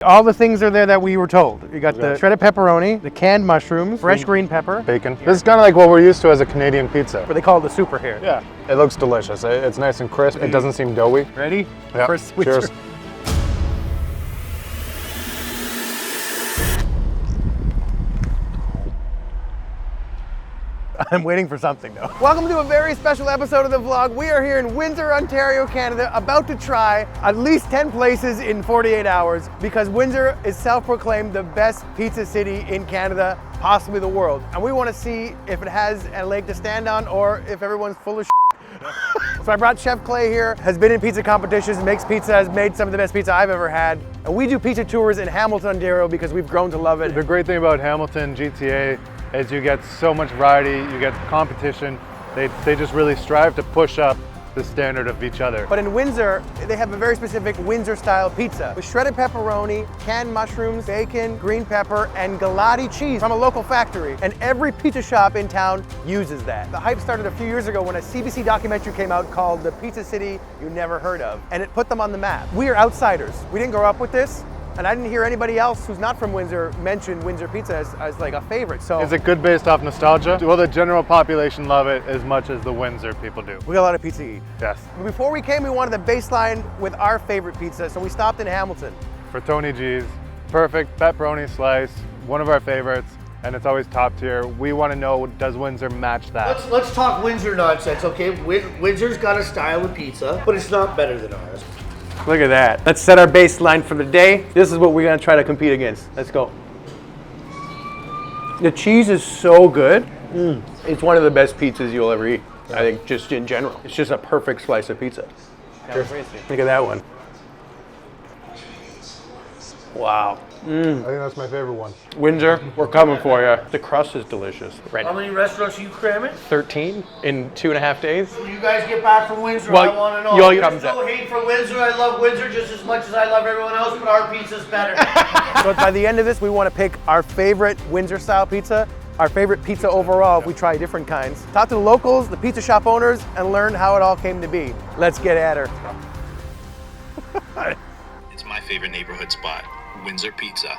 All the things are there that we were told. You got the shredded pepperoni, the canned mushrooms, fresh green pepper. Bacon. This is kind of like what we're used to as a Canadian pizza. But they call it the super here. Yeah. It looks delicious. It's nice and crisp. It doesn't seem doughy. Ready? Yeah. First switcher. Cheers. I'm waiting for something though. Welcome to a very special episode of the vlog. We are here in Windsor, Ontario, Canada, about to try at least 10 places in 48 hours because Windsor is self-proclaimed the best pizza city in Canada, possibly the world. And we want to see if it has a leg to stand on or if everyone's full of shit. So I brought Chef Clay here, has been in pizza competitions, makes pizza, has made some of the best pizza I've ever had. And we do pizza tours in Hamilton, Ontario because we've grown to love it. The great thing about Hamilton, GTA, is you get so much variety, you get competition. They just really strive to push up the standard of each other. But in Windsor, they have a very specific Windsor style pizza with shredded pepperoni, canned mushrooms, bacon, green pepper, and Galati cheese from a local factory. And every pizza shop in town uses that. The hype started a few years ago when a CBC documentary came out called The Pizza City You Never Heard Of, and it put them on the map. We are outsiders. We didn't grow up with this. And I didn't hear anybody else who's not from Windsor mention Windsor Pizza as like a favorite. So is it good based off nostalgia? Will the general population love it as much as the Windsor people do? we got a lot of pizza to eat. Yes. But before we came, we wanted the baseline with our favorite pizza, so we stopped in Hamilton. For Tony G's, perfect pepperoni slice, one of our favorites, and it's always top tier. We want to know, does Windsor match that? Let's talk Windsor nonsense, okay? Windsor's got a style of pizza, but it's not better than ours. Look at that. Let's set our baseline for the day. This is what we're gonna try to compete against. Let's go. The cheese is so good. It's one of the best pizzas you'll ever eat. I think just in general. It's just a perfect slice of pizza. Look at that one. Wow. I think that's my favorite one. Windsor, we're coming for you. The crust is delicious. Right. How many restaurants are you cramming? 13 in 2.5 days. When you guys get back from Windsor, Well, I want to know. you'll There's come no hate for Windsor. I love Windsor just as much as I love everyone else, but our pizza's better. So by the end of this, we want to pick our favorite Windsor style pizza, our favorite pizza overall if we try different kinds. Talk to the locals, the pizza shop owners, and learn how it all came to be. Let's get at her. It's my favorite neighborhood spot, Windsor Pizza.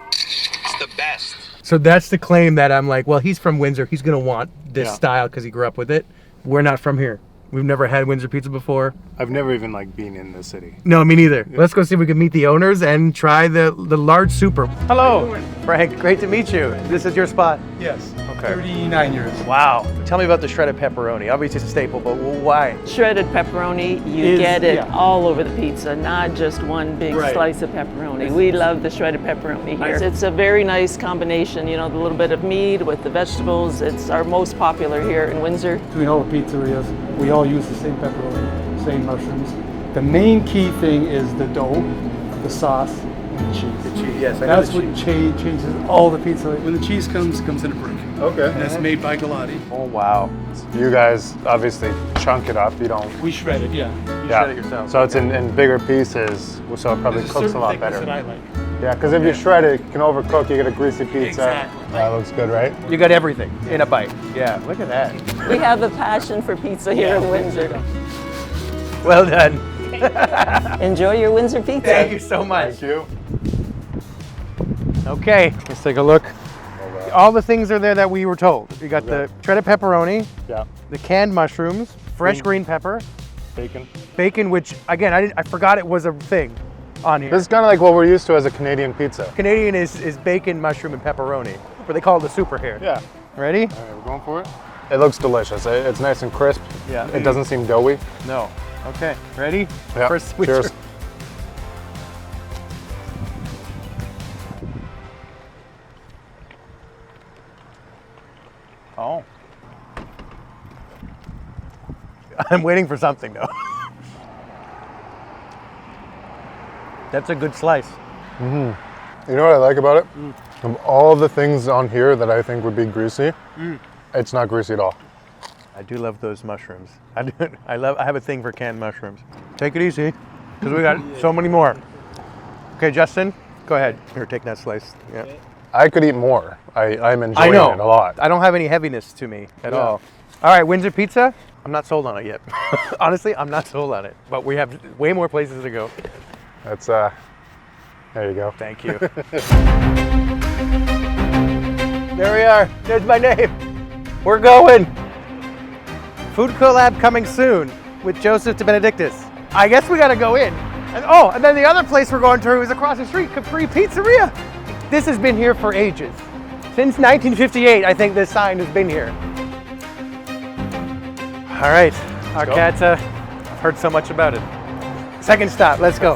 It's the best. So that's the claim that I'm like, well, he's from Windsor. He's going to want this style because he grew up with it. We're not from here. We've never had Windsor Pizza before. I've never even been in this city. No, me neither. Let's go see if we can meet the owners and try the large super. Hello, Frank. Great to meet you. This is your spot. Yes, Okay. 39 years. Wow. Tell me about the shredded pepperoni. Obviously it's a staple, but why? Shredded pepperoni, you get it all over the pizza, not just one big slice of pepperoni. We love the shredded pepperoni here. It's a very nice combination, you know, the little bit of meat with the vegetables. It's our most popular here in Windsor. Between all the pizzerias, we all use the same pepperoni, same mushrooms. The main key thing is the dough, the sauce, and the cheese. Yes, I know That's what changes all the pizza. When the cheese comes in a brick. Okay. And that's made by Galati. Oh, wow. You guys obviously chunk it up. You don't. We shred it, yeah. You shred it yourself. So it's in bigger pieces, so it probably There's cooks a certain lot things better. that I like. Yeah, because if you shred it, you can overcook. You get a greasy pizza. Exactly. That looks good, right? You got everything in a bite. Yeah, look at that. We have a passion for pizza here in Windsor. Well done. Enjoy your Windsor pizza. Thank you so much. Thank you. Okay, let's take a look. All the things are there that we were told. You got the shredded pepperoni, Yeah. the canned mushrooms, fresh green pepper, Bacon. bacon, which again, I forgot it was a thing on here. This is kind of like what we're used to as a Canadian pizza. Canadian is bacon, mushroom, and pepperoni, but they call it the super here. Yeah. Ready? All right, we're going for it. It looks delicious. It's nice and crisp. Yeah. It doesn't seem doughy. No. Okay, ready? Yeah. First switcher. Cheers. Oh. I'm waiting for something though. That's a good slice. You know what I like about it? Of all the things on here that I think would be greasy, it's not greasy at all. I do love those mushrooms. I have a thing for canned mushrooms. Take it easy, because we got so many more. Okay, Justin, go ahead. Here, take that slice. Yeah. I could eat more. I'm enjoying it a lot. I don't have any heaviness to me at all. All right, Windsor Pizza. I'm not sold on it yet. Honestly, I'm not sold on it. But we have way more places to go. It's There you go. Thank you. There we are. There's my name. We're going. Food collab coming soon with Joseph de Benedictus. I guess we gotta go in. And then the other place we're going to is across the street, Capri Pizzeria. This has been here for ages. Since 1958, I think this sign has been here. All right, Arcata. I've heard so much about it. Second stop, let's go.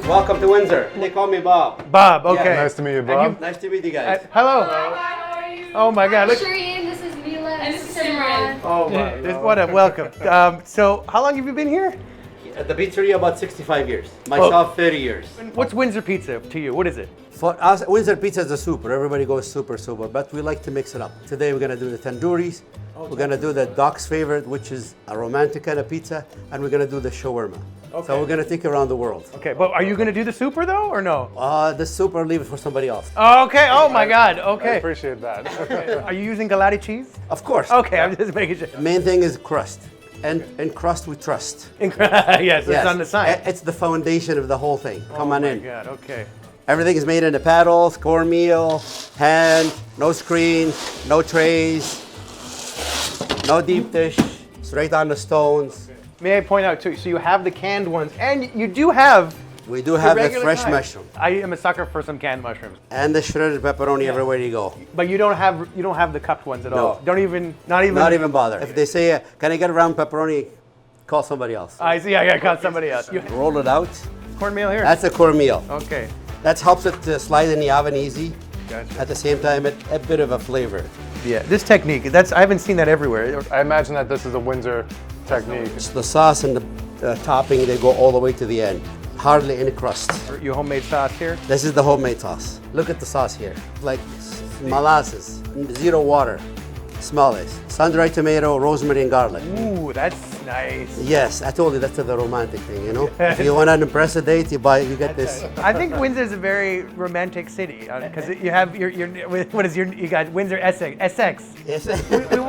Welcome to Windsor. They call me Bob. Bob, okay. Nice to meet you, Bob. Nice to meet you guys. Hello. Hi, how are you? Oh my God. Look. Shireen, this is Mila. And this is Simran. Oh my. What a welcome. So, how long have you been here? At the pizzeria about 65 years. Myself 30 years. What's Windsor Pizza to you? What is it? For us, Windsor Pizza is a super. Everybody goes super, but we like to mix it up. Today we're gonna do the tandouris. We're gonna do the Doc's favorite, which is a romantic kind of pizza, and we're gonna do the shawarma. Okay. So we're gonna take it around the world. Okay, but are you going to do the super though, or no? The super, leave it for somebody else. Okay. Oh my God. I Okay. appreciate that. Are you using Galati cheese? Of course. Okay, I'm just making sure. Main thing is crust, and in crust we trust. Yes, it's on the side. It's the foundation of the whole thing. Come on in. Oh my God. Okay. Everything is made in the paddles, cornmeal, hand, no screens, no trays, no deep dish, straight on the stones. May I point out too? So you have the canned ones, and you do have. We do have the regular fresh kind. mushroom I am a sucker for some canned mushrooms, and the shredded pepperoni everywhere you go. but you don't have the cupped ones at No. all. Not even. Not even bother. If they say, can I get a round pepperoni, call somebody else. I see. I got somebody else. You, Roll it out. cornmeal here. That's a cornmeal. Okay. That helps it to slide in the oven easy. Gotcha. At the same time, a bit of a flavor. Yeah. This technique. I haven't seen that everywhere. I imagine that this is a Windsor technique. It's the sauce and the topping, they go all the way to the end. Hardly any crust. Your homemade sauce here. This is the homemade sauce. Look at the sauce here. Like molasses, zero water. Smell this. Sun-dried tomato, rosemary, and garlic. Ooh, that's nice. Yes, I told you that's the romantic thing, you know? If you want to impress a date, you get this. I think Windsor's a very romantic city because you have you got Windsor Essex. Yes.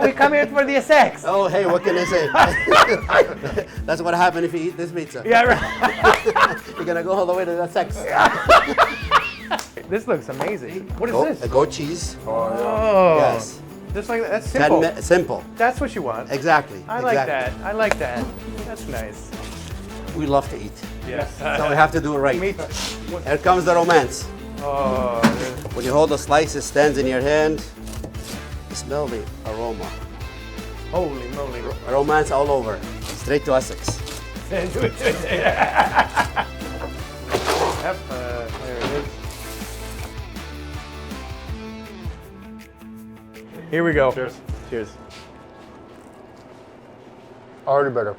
We come here for the Essex. Oh, hey, what can I say? That's what happened if you eat this pizza. Yeah, right. You're going to go all the way to the sex. This looks amazing. What is this? Goat cheese. Oh, Yes. just like that. That's simple. Simple. That's what you want. Exactly. I like exactly. that. I like that. That's nice. We love to eat. Yes. So we have to do it right. Me. Here comes the romance. Oh, When you hold the slice, it stands in your hand. Smell the aroma. holy moly. Romance all over. Straight to Essex. Yep, there it is. Here we go. Cheers. Cheers. Already better.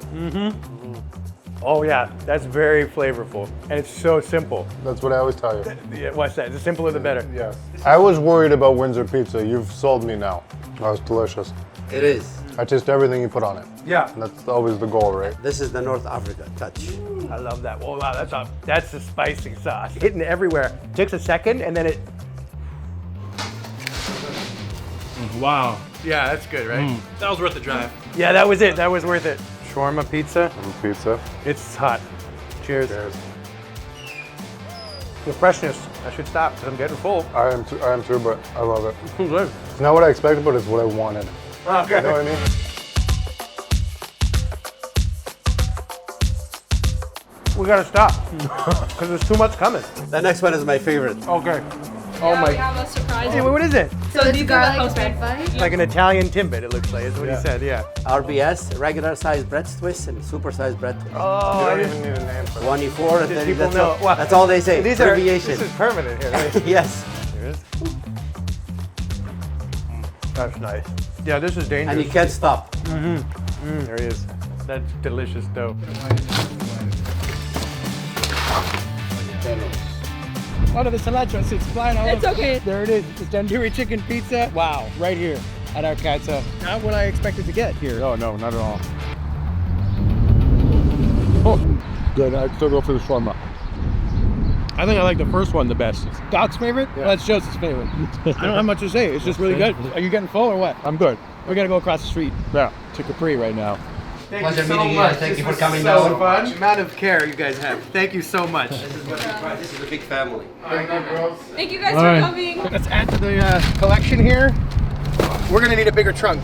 Oh yeah, that's very flavorful, and it's so simple. That's what I always tell you. Yeah, what's that? The simpler the better. Yes. I was worried about Windsor Pizza. You've sold me now. That was delicious. It is. I taste everything you put on it. Yeah. And that's always the goal, right? This is the North Africa touch. I love that. Oh wow, that's the spicy sauce. Hitting everywhere. Takes a second, and then it. Wow. Yeah, that's good, right? That was worth the drive. Yeah, that was it. That was worth it. Shawarma pizza. Pizza. It's hot. Cheers. Cheers. The freshness. I should stop because I'm getting full. I am too, but I love it. Good. It's not what I expected, but it's what I wanted. Okay. You know what I mean? We gotta stop because there's too much coming. The next one is my favorite. Okay. Oh my. We have a surprise. Hey, what is it? So it's garlic bread bun. Like an Italian timbit, it looks like, is what he said, yeah. RBS, regular size bread twist and super size bread twist. Oh, You I don't didn't- even need a name for that. 24, and Just 30, people that's, know. all, Wow. that's all they say. This Abbreviation. is permanent here, right? Yes. Here it is. That's nice. Yeah, this is dangerous. And you can't stop. There he is. That's delicious dough. Out of the cilantro, it's flying all It's okay. There it is. It's tandoori chicken pizza. Wow, right here at Arcata. Not what I expected to get here. Oh, no, not at all. Oh, good. I'd still go for the shawarma. I think I like the first one the best. Doc's favorite? Yeah. Well, that's Joseph's favorite. I don't have much to say. It's just really good. Are you getting full or what? I'm good. We're gonna go across the street Yeah. to Capri right now. Pleasure meeting you. Thank you for coming so down. fun. The amount of care you guys have. Thank you so much. This is a big family. Thank you guys for coming. Let's add to the collection here. We're gonna need a bigger trunk.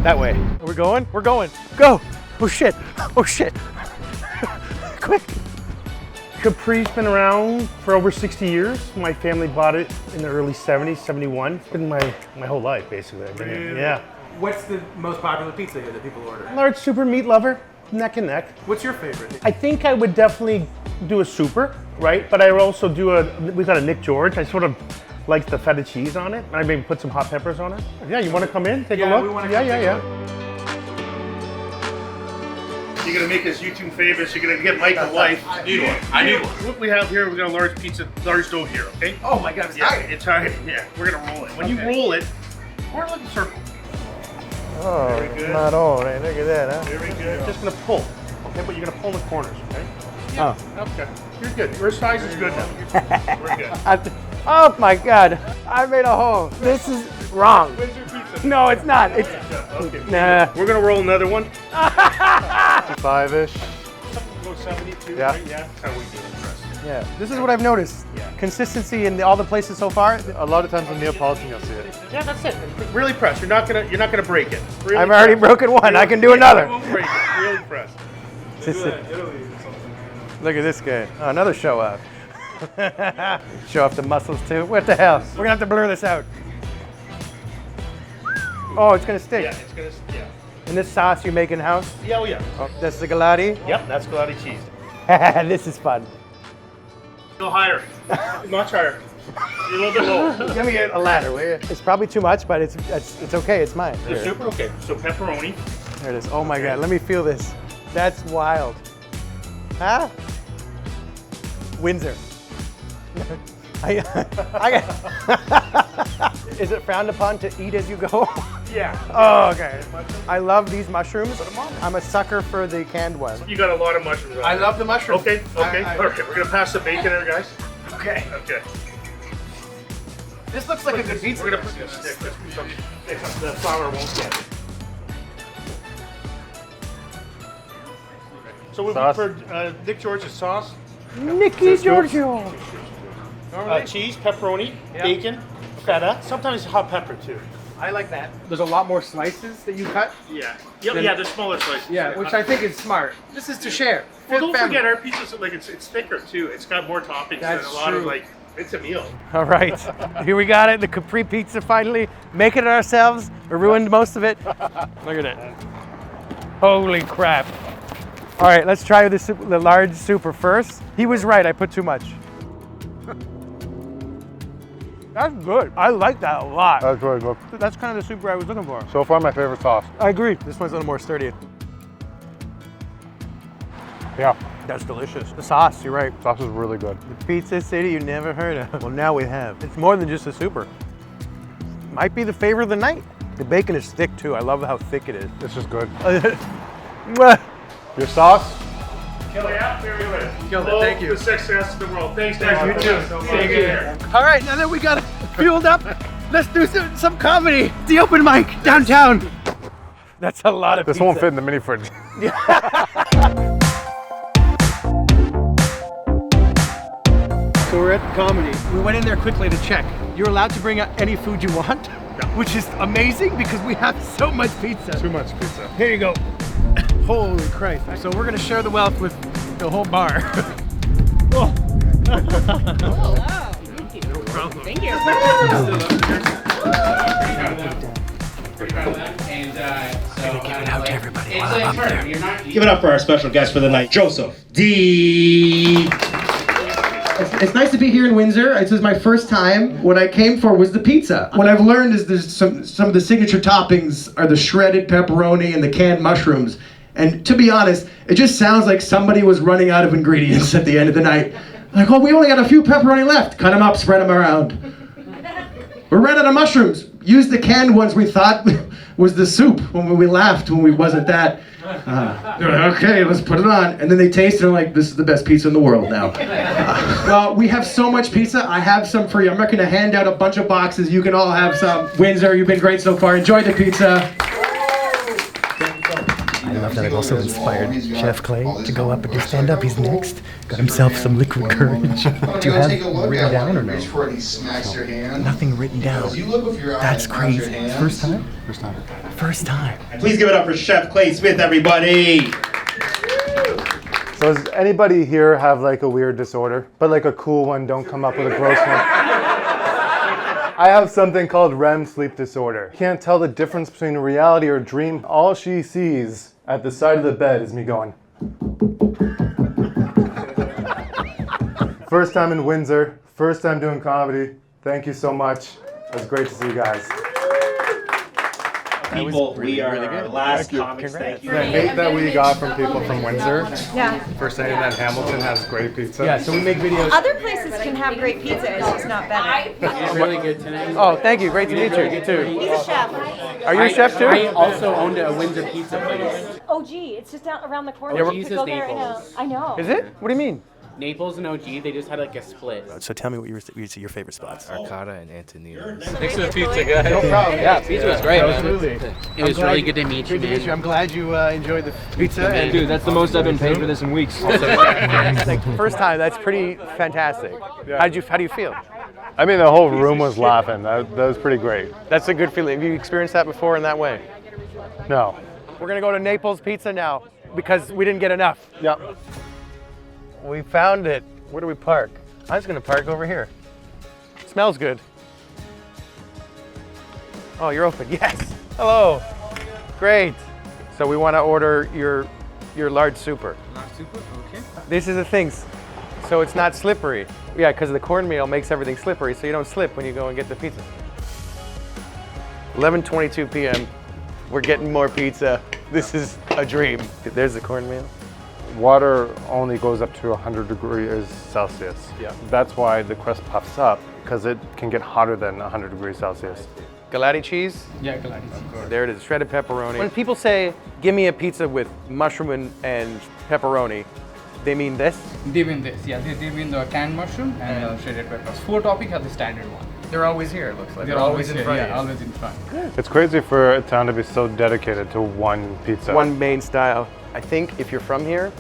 That way. Are we going? We're going. Go! Oh shit! Oh shit! Quick! Capri's been around for over 60 years. My family bought it in the early 70s, 71. It's been my whole life, basically. I've been here. Yeah. What's the most popular pizza here that people order? Large super meat lover, neck and neck. What's your favorite? I think I would definitely do a super, right? But I would also do we got a Nick George. I sort of like the feta cheese on it. I maybe put some hot peppers on it. Yeah, you want to come in, take a look? We wanna yeah, come yeah, take a yeah. look. You're gonna make us YouTube famous. You're gonna get Mike a wife. I need one. What we have here, we got a large dough here, okay? Oh my god, it's Yeah, hot. it's hard. Yeah, we're gonna roll it. When you roll it, pour it like a circle. Oh, Very good. not all right. Look at that, huh? Very good. Just gonna pull, okay? But you're gonna pull the corners, okay? Oh. Okay. You're good. Your size is good now. We're good. Oh my god, I made a hole. This is wrong. Windsor Pizza. No, it's not. It's Okay. nah. We're gonna roll another one. 5-ish. Go 72, Yeah. right? Yeah. That's how we do it, Chris. Yeah, this is what I've noticed. Consistency in all the places so far. A lot of times in Neapolitan you'll see it. Yeah, that's it. Really press. You're not gonna break it. Really I've already press. broken one. I can do You another. won't break it. Really press. Look at this guy. Oh, another show off. Show off the muscles too. What the hell? We're gonna have to blur this out. Oh, it's gonna stick. Yeah, it's gonna. Yeah. And this sauce you make in house? Yeah. Oh yeah. Oh, that's the Galati. Yep. That's Galati cheese. This is fun. Go higher. Much higher. You're a little bit low. Let me get a ladder, will you? It's probably too much, but it's okay. It's mine. The Here. super. Okay. So pepperoni. There it is. Oh my god, let me feel this. That's wild. Huh? Windsor. Is it frowned upon to eat as you go? Yeah. Oh, okay. I love these mushrooms. I'm a sucker for the canned ones. You got a lot of mushrooms. I love the mushrooms. Okay. Okay. All right. We're gonna pass the bacon there, guys. Okay. Okay. This looks like a good pizza. We're gonna put this stick. Let's put some. The flour won't get it. So we Sauce. for Nick George's sauce. Nicky Giorgio. Cheese, pepperoni, bacon, feta. Sometimes hot pepper too. I like that. There's a lot more slices that you cut. Yeah. Yeah. They're smaller slices. Yeah, which I think is smart. This is to share. Well, don't Family. forget our pizza's like it's thicker too. It's got more toppings That's than a lot of true. like. It's a meal. All right, here we got it. The Capri pizza finally. Making it ourselves. We ruined most of it. Look at it. Holy crap. All right, let's try the large super first. He was right, I put too much. That's good. I like that a lot. That's really good. That's kind of the super I was looking for. So far, my favorite sauce. I agree. This one's a little more sturdy. Yeah, That's delicious. The sauce, you're right. sauce is really good. The pizza city you never heard of. Well, now we have. It's more than just a super. Might be the favorite of the night. The bacon is thick too. I love how thick it is. This is good. Mwah. Your sauce? Kill it out. Very good. Killed it, thank you. The success of the world. Thanks, guys. You too. Thank you. All right, now that we got it fueled up, let's do some comedy. The open mic downtown. That's a lot of This pizza. won't fit in the mini fridge. So we're at comedy. We went in there quickly to check. You're allowed to bring out any food you want, which is amazing because we have so much pizza. Too much pizza. Here you go. Holy Christ. So we're gonna share the wealth with the whole bar. Oh. wow. Thank you. Give it out to everybody while I'm up there. Give it up for our special guest for the night, Joseph D. It's nice to be here in Windsor. This is my first time. What I came for was the pizza. What I've learned is there's some of the signature toppings are the shredded pepperoni and the canned mushrooms. And to be honest, it just sounds like somebody was running out of ingredients at the end of the night. Like, oh, we only got a few pepperoni left. Cut them up, spread them around. We ran out of mushrooms. Used the canned ones we thought was the soup when we laughed when we wasn't that. They're like, okay, let's put it on. And then they tasted it and like, this is the best pizza in the world now. Well, we have so much pizza. I have some for you. I'm not going to hand out a bunch of boxes. You can all have some. Windsor, you've been great so far. Enjoy the pizza. that I've also inspired Chef Clay to go up and do stand-up. He's next. Got himself some liquid courage. Do you have written down or no? Nothing written down. That's crazy. First time? First time. First time. Please give it up for Chef Clay Smith, everybody. So does anybody here have like a weird disorder? But like a cool one, don't come up with a gross one. I have something called REM sleep disorder. Can't tell the difference between a reality or a dream. All she sees at the side of the bed is me going. First time in Windsor, first time doing comedy. Thank you so much. It was great to see you guys. People, we are our last comics. Thank you. The hate that we got from people from Windsor Yeah. for saying that Hamilton has great pizza. Yeah, so we make videos. Other places can have great pizza, it's just not better. Really good today. Oh, thank you. Great to meet you, too. He's a chef. Are you a chef, too? I also owned a Windsor Pizza place. Oh, gee, it's just down around the corner. Yeah, You OG's could go is there right now. Naples. I know. Is it? What do you mean? Naples and OG, they just had like a split. So tell me what your favorite spots. Arcata and Antoninos. Thanks for the pizza, guys. No problem. Yeah, pizza was great, man. Absolutely. It was really good to meet you, man. I'm glad you enjoyed the pizza. And Dude, that's the most I've been paid for this in weeks. like first time, that's pretty fantastic. How do you feel? I mean, the whole room was laughing. That was pretty great. That's a good feeling. Have you experienced that before in that way? No. We're gonna go to Naples Pizza now because we didn't get enough. Yep. We found it. Where do we park? I was gonna park over here. Smells good. Oh, you're open. Yes. Hello. Great. So we want to order your large super. Large super, okay. This is the things. So it's not slippery. Yeah, because the cornmeal makes everything slippery, so you don't slip when you go and get the pizza. 11:22 p.m. We're getting more pizza. This is a dream. There's the cornmeal. Water only goes up to 100 degrees Celsius. Yeah. That's why the crust puffs up, because it can get hotter than 100 degrees Celsius. Galati cheese. Yeah, Galati. There it is, shredded pepperoni. When people say, give me a pizza with mushroom and pepperoni, they mean this? They mean this, yeah. They mean the canned mushroom and shredded peppers. 4 toppings are the standard one. They're always here, it looks like. They're always in front. Yeah, always in front. It's crazy for a town to be so dedicated to one pizza. One main style. I think if you're from here,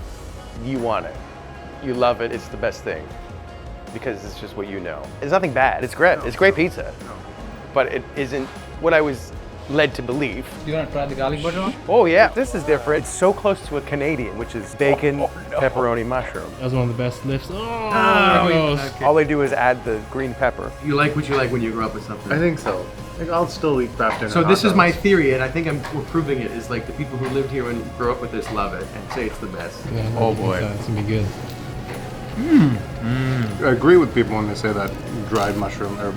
you want it. You love it, it's the best thing. Because it's just what you know. It's nothing bad, it's great. It's great pizza. But it isn't what I was led to believe. You want to try the garlic butter one? Oh yeah, this is different. It's so close to a Canadian, which is bacon, pepperoni, mushroom. That was one of the best lifts. Oh, Okay. All they do is add the green pepper. You like what you like when you grow up with something. I think so. I'll still eat Kraft dinner. So this is my theory, and I think we're proving it, is like the people who lived here and grew up with this love it and say it's the best. Yeah, Oh boy. It's gonna be good. I agree with people when they say that dried mushroom, or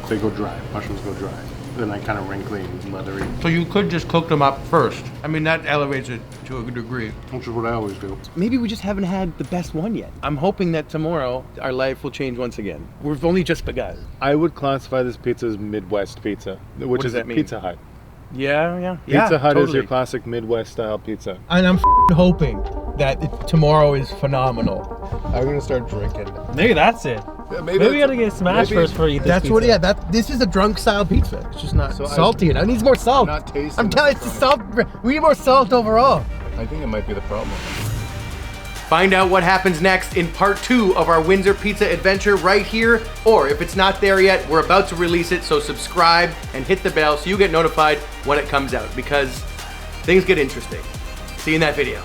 they go dry. Mushrooms go dry. Then they kind of wrinkly and leathery. So you could just cook them up first. I mean, that elevates it to a good degree. Which is what I always do. Maybe we just haven't had the best one yet. I'm hoping that tomorrow our life will change once again. We've only just begun. I would classify this pizza as Midwest pizza, which does is that a mean? Pizza Hut. Yeah. Pizza Hut is totally. your classic Midwest style pizza. And I'm hoping that tomorrow is phenomenal. I'm gonna start drinking. Maybe that's it. Maybe we gotta get smashed first before you eat this That's pizza. what. Yeah, this is a drunk style pizza. It's just not salty enough. It needs more salt. Not tasting I'm telling you, it's the salt. We need more salt overall. I think it might be the problem. Find out what happens next in part 2 of our Windsor Pizza adventure right here, or if it's not there yet, we're about to release it, so subscribe and hit the bell so you get notified when it comes out, because things get interesting. See you in that video.